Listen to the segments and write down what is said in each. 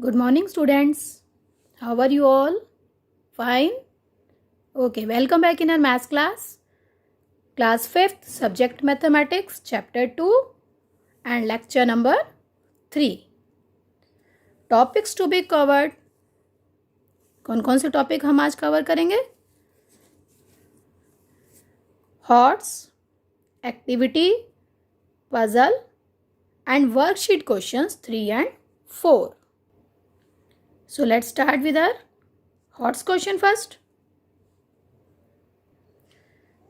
Good morning, students. How are you all? Fine? Okay, welcome back in our maths class. Class 5th, Subject Mathematics, Chapter 2 and Lecture number 3. Topics to be covered. कौन कौन से topic हम आज cover करेंगे? Horse, activity, puzzle and worksheet questions 3 and 4. So let's start with our horse question first.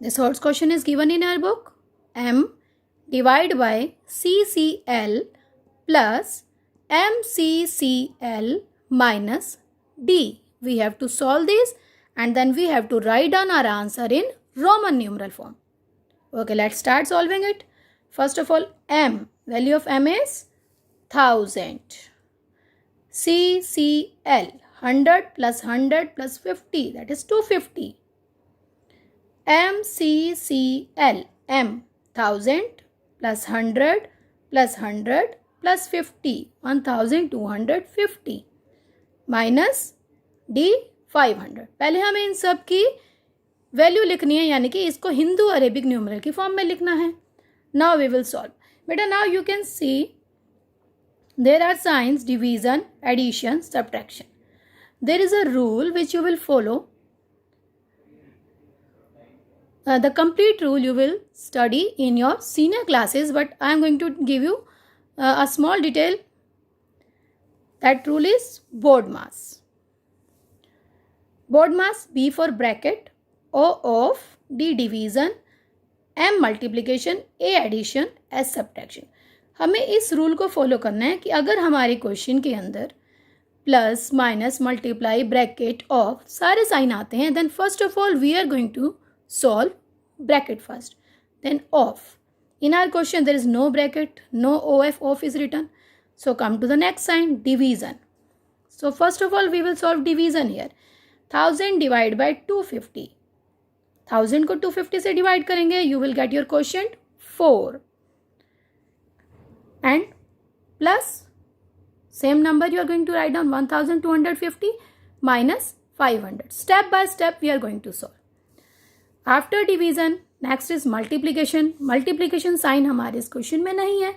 This horse question is given in our book. M divided by CCL plus MCCL minus D. We have to solve this and then we have to write down our answer in Roman numeral form. Okay, let's start solving it. First of all, M. Value of M is 1000. CCL 100 plus 100 plus 50, that is 250. MCCL M 1000 plus 100 plus 100 plus 50 1250 minus D 500. पहले हमें इन सब की value लिखनी है, यानी कि इसको Hindu Arabic numeral की फॉर्म में लिखना है. Now we will solve. बेटा now you can see there are signs division, addition, subtraction. There is a rule which you will follow. The complete rule you will study in your senior classes, but I am going to give you a small detail. That rule is BODMAS. BODMAS, B for bracket, O of, D division, M multiplication, A addition, S subtraction. हमें इस rule को follow करना है कि अगर हमारे question के अंदर plus minus multiply bracket of सारे साइन आते हैं, then first of all we are going to solve bracket first, then of. In our question there is no bracket, no O F, of is written. So come to the next sign, division. So first of all we will solve division here. 1000 divide by 250. 1000 को 250 से divide करेंगे, you will get your question 4. And plus same number you are going to write down 1250 minus 500. Step by step we are going to solve. After division, next is multiplication. Multiplication sign हमारे इस question में नहीं है,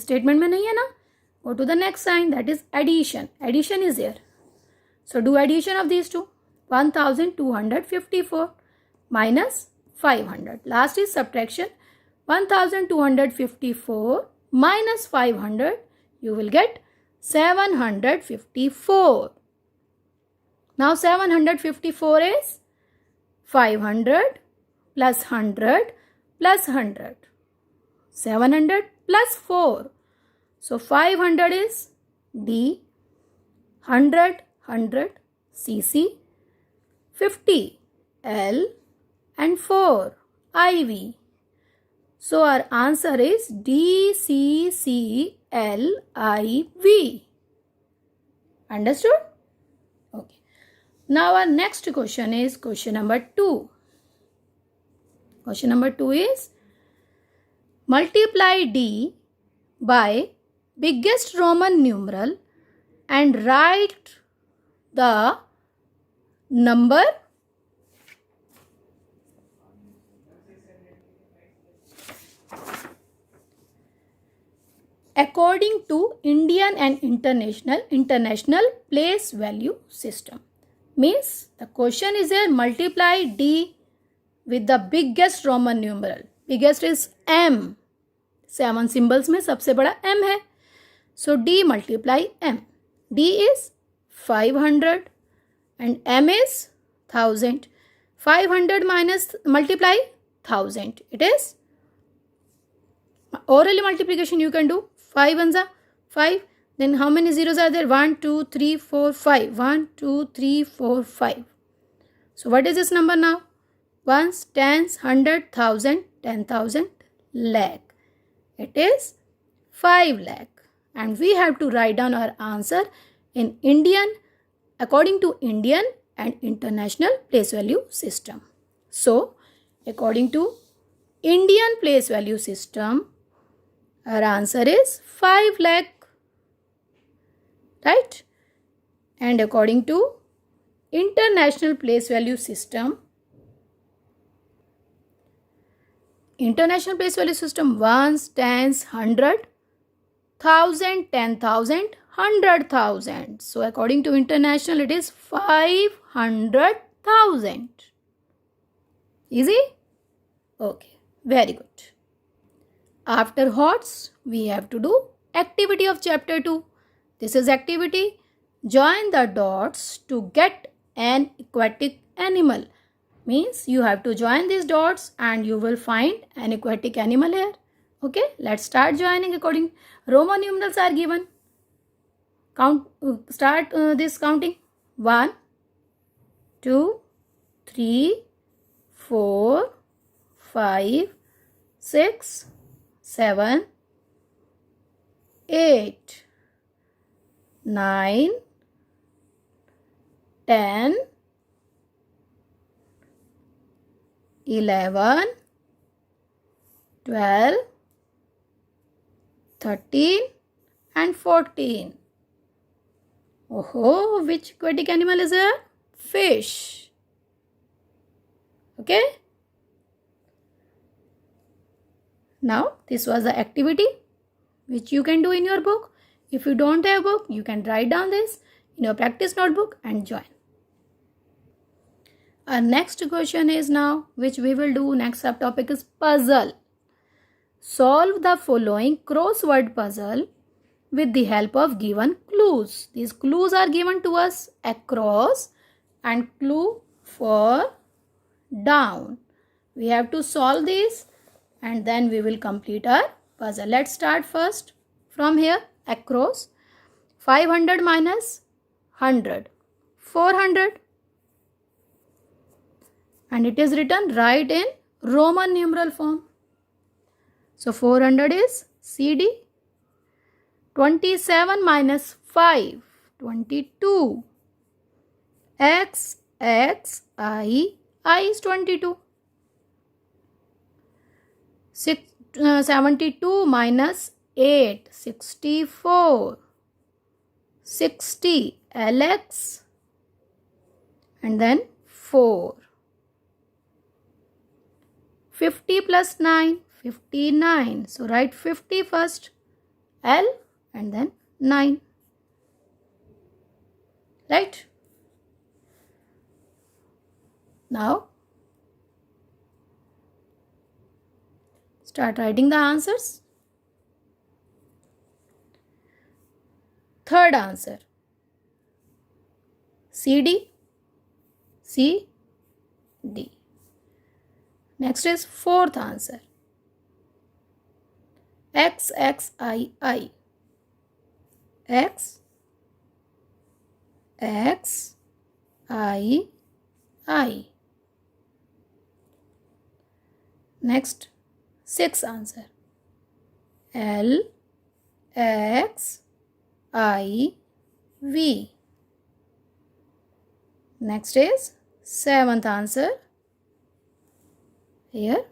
statement में नहीं है ना. Go to the next sign, that is addition. Addition is here. So do addition of these two. 1254 minus 500. Last is subtraction. 1254 minus 500, you will get 754. Now 754 is 500 plus 100 plus 100. 700 plus 4. So 500 is D, 100, 100, CC, 50, L and 4, IV. So our answer is DCCLIV. Understood? Okay. Now our next question is question number 2. Question number 2 is multiply D by biggest Roman numeral and write the number according to Indian and international place value system. Means the question is here, multiply D with the biggest Roman numeral. Biggest is M. 7 symbols में सबसे बड़ा M है. So D multiply M. D is 500 and M is 1000. 500 minus multiply 1000. It is orally multiplication you can do. 5 ones are 5. Then how many zeros are there? 1, 2, 3, 4, 5. 1, 2, 3, 4, 5. So what is this number now? Ones, tens, 100, 1000, 10,000, lakh. It is 5 lakh. And we have to write down our answer in Indian, according to Indian and international place value system. So according to Indian place value system, our answer is 5 lakh. right? And according to International Place Value System, ones, tens, hundred, thousand, 10,000, 100,000. So according to international, it is 500,000. Easy? Okay, very good. After HOTS, we have to do activity of chapter 2. This is activity. Join the dots to get an aquatic animal. Means you have to join these dots and you will find an aquatic animal here. Okay, let's start joining according. Roman numerals are given. Start this counting. 1, 2, 3, 4, 5, 6, 7, 8, 9, 10, 11, 12, 13 and 14. Oh, which aquatic animal is a fish? Okay. Now, this was the activity which you can do in your book. If you don't have a book, you can write down this in your practice notebook and join. Our next question is now, which we will do. Next subtopic is puzzle. Solve the following crossword puzzle with the help of given clues. These clues are given to us: across and clue for down. We have to solve these and then we will complete our puzzle. Let's start first from here. Across. 500 minus 100. 400. And it is written right in Roman numeral form. So 400 is CD. 27 minus 5. 22. X, I is 22. 72 minus 8. 64. 60. LX. And then 4. 50 plus 9. 59. So write 50 first. L and then 9. Right? Now, start writing the answers. Third answer. CD. C. D. Next is fourth answer. X, I. X, I. Next, sixth answer. L, X, I, V. Next is seventh answer. Here,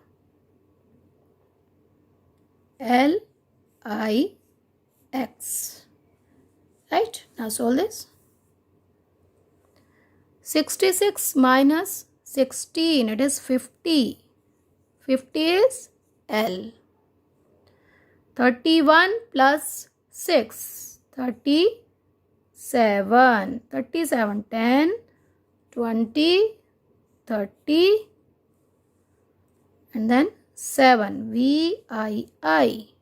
L, I, X. Right? Now solve this. 66 minus 16. It is 50. 50 is L. 31 plus 6. 37. 37. 10, 20, 30. And then 7. VII.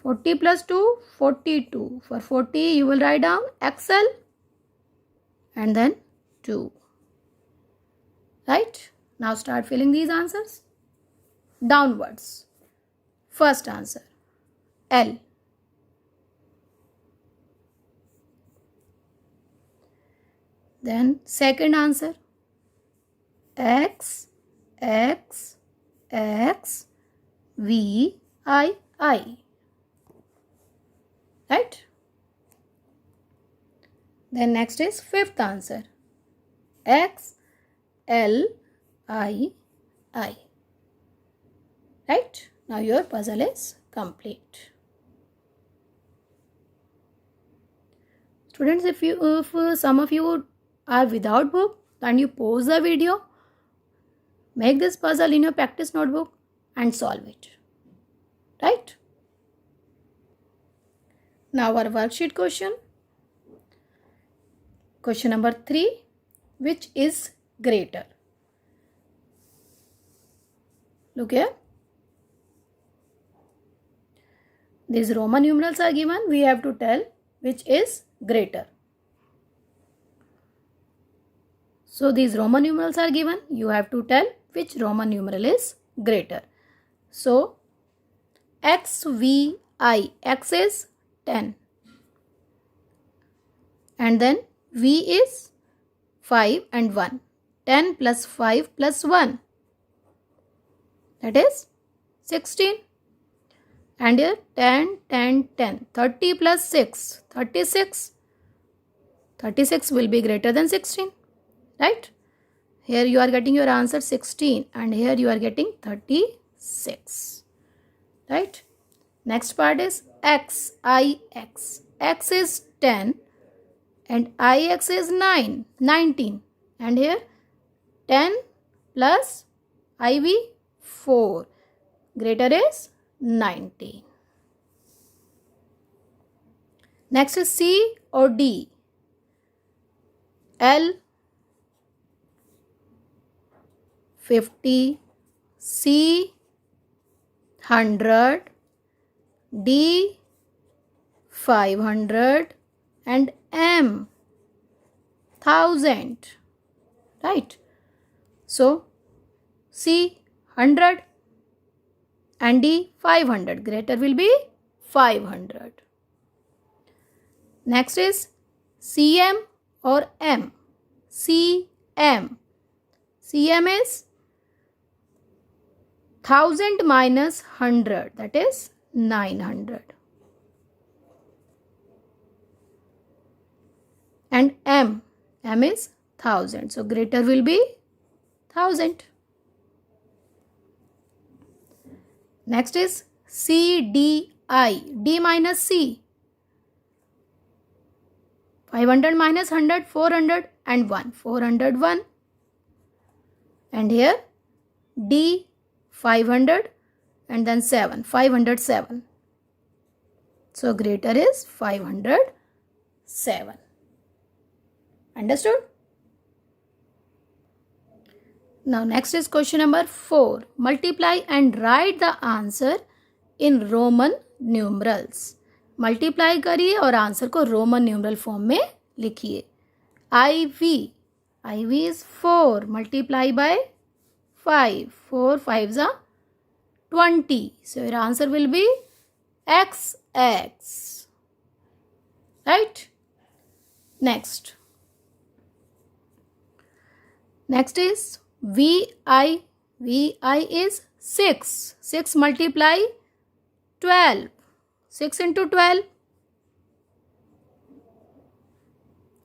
40 plus 2. 42. For 40 you will write down XL. And then 2. Right? Now start filling these answers downwards. First answer, L. Then second answer, X, VII. Right? Then next is fifth answer, XLII. Right? Now your puzzle is complete. Students, if some of you are without book, then you pause the video, make this puzzle in your practice notebook and solve it. Right? Now our worksheet question. Question number 3. Which is greater? Look here. These Roman numerals are given. We have to tell which is greater. So these Roman numerals are given. You have to tell which Roman numeral is greater. So XVI, X is 10. And then V is 5 and 1. 10 plus 5 plus 1. That is 16. And here 10, 10, 10. 30 plus 6, 36. 36 will be greater than 16. Right? Here you are getting your answer 16 and here you are getting 36. Right? Next part is X, IX. X is 10 and IX is 19. And here 10 plus IV 4. Greater is 19. Next is C or D. L 50, C 100, D 500 and M 1000. Right? So C 100 and D 500. Greater will be 500. Next is CM or M. CM. CM is 1000 minus 100. That is 900. And M is 1000. So greater will be 1000. Next is CDI. D minus C. 500 minus 100, 400 and 1. 401. And here D 500 and then 7. 507. So greater is 507. Understood? Now next is question number 4. Multiply and write the answer in Roman numerals. Multiply करिए और answer को Roman numeral form में लिखिए. IV is 4 multiply by 5. 4 5s are 20. So your answer will be XX. Right? Next is VI. VI is 6. 6 multiply 12. 6 into 12.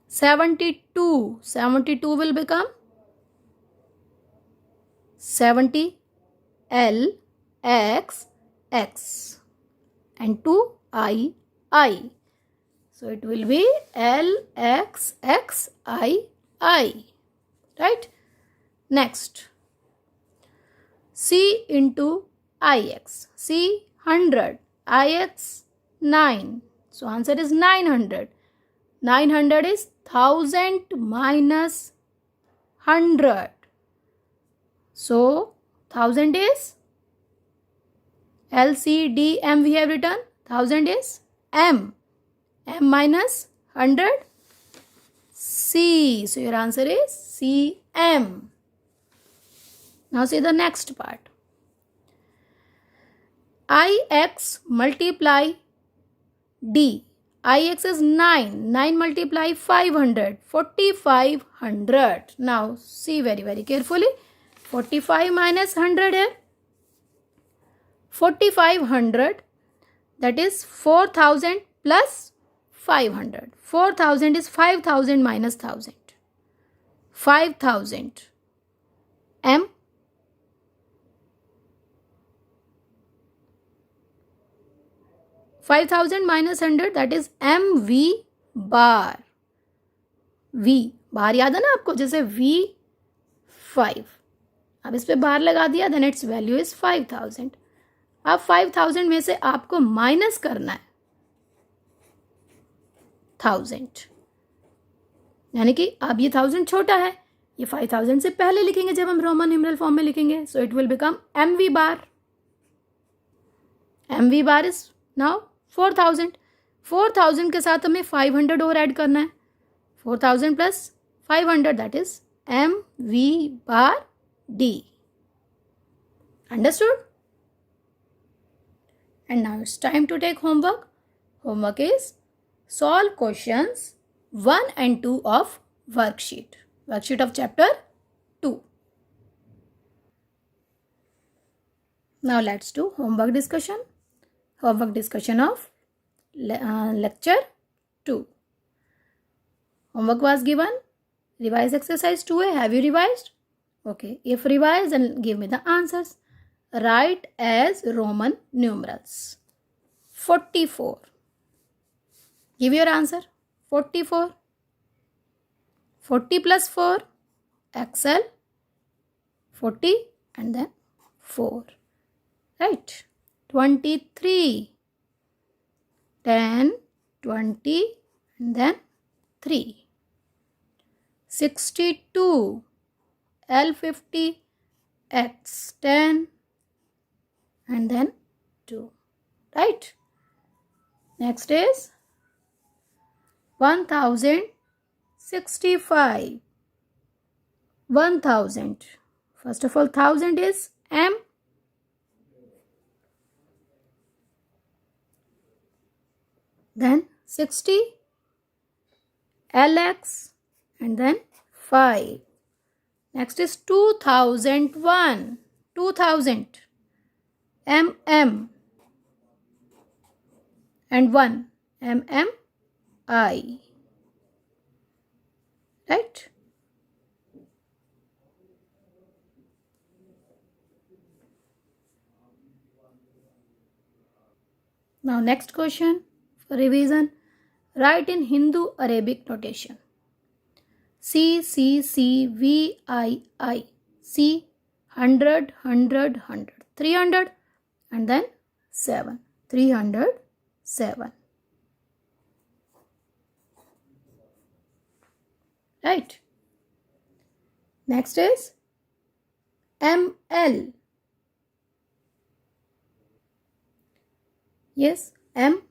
72. 72 will become 70 L X X and 2 I. So it will be L X X I. Right? Next. C into IX. C 100. IX 9. So answer is 900. 900 is 1000 minus 100. So 1000 is LCDM we have written. 1000 is M. M minus 100 C. So your answer is CM. Now see the next part. IX multiply D. IX is 9. 9 multiply 500. 4500. Now see very carefully. 45 minus 100 here. 4500. That is 4000 plus 500. 4000 is 5000 minus 1000. 5000. M. 5000 minus 100, that is MV bar, V बार याद है ना आपको, जैसे V5, अब इस पे बार लगा दिया, देन इट्स वैल्यू इज 5000। अब 5000 में से आपको माइनस करना है 1000, यानी कि अब ये 1000 छोटा है, ये 5000 से पहले लिखेंगे जब हम रोमन न्यूमेरल फॉर्म में लिखेंगे, so it will become MV bar. MV bar is now 4000। 4000 के साथ हमें 500 और ऐड करना है, 4000 plus 500 that is MV bar D। Understood? And now it's time to take homework. Homework is solve questions 1 and 2 of worksheet of chapter 2. Now let's do homework discussion. Homework discussion of lecture 2. Homework was given. Revise exercise 2A. Have you revised? Okay. If revised, then give me the answers. Write as Roman numerals. 44. Give your answer. 44. 40 plus 4. XL. 40 and then 4. Right. 23. 10, 20 and then 3. 62. L50. X10 and then 2. Right. Next is 1065. 1000. First of all, 1000 is M. Then 60. LX and then 5. Next is 2001. 2000. MM and 1. MMI. Right? Now next question for revision. Write in Hindu Arabic notation. C, C, C, V, I. C, 100, 100, 100. 300 and then 7. 307. Right. Next is ML. Yes, M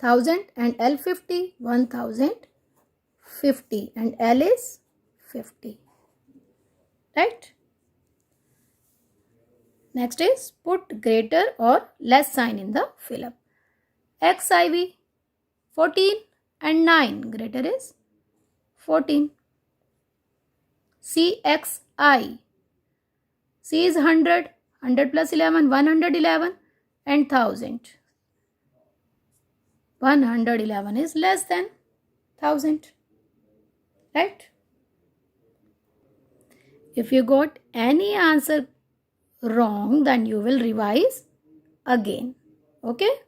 1000 and L 50, 1050 and L is 50. Right. Next is put greater or less sign in the fill-up. XIV 14 and 9, greater is 14. CXI, C is 100, 100 plus 11, 111 and 1000. 111 is less than 1000. Right? If you got any answer wrong, then you will revise again. Okay?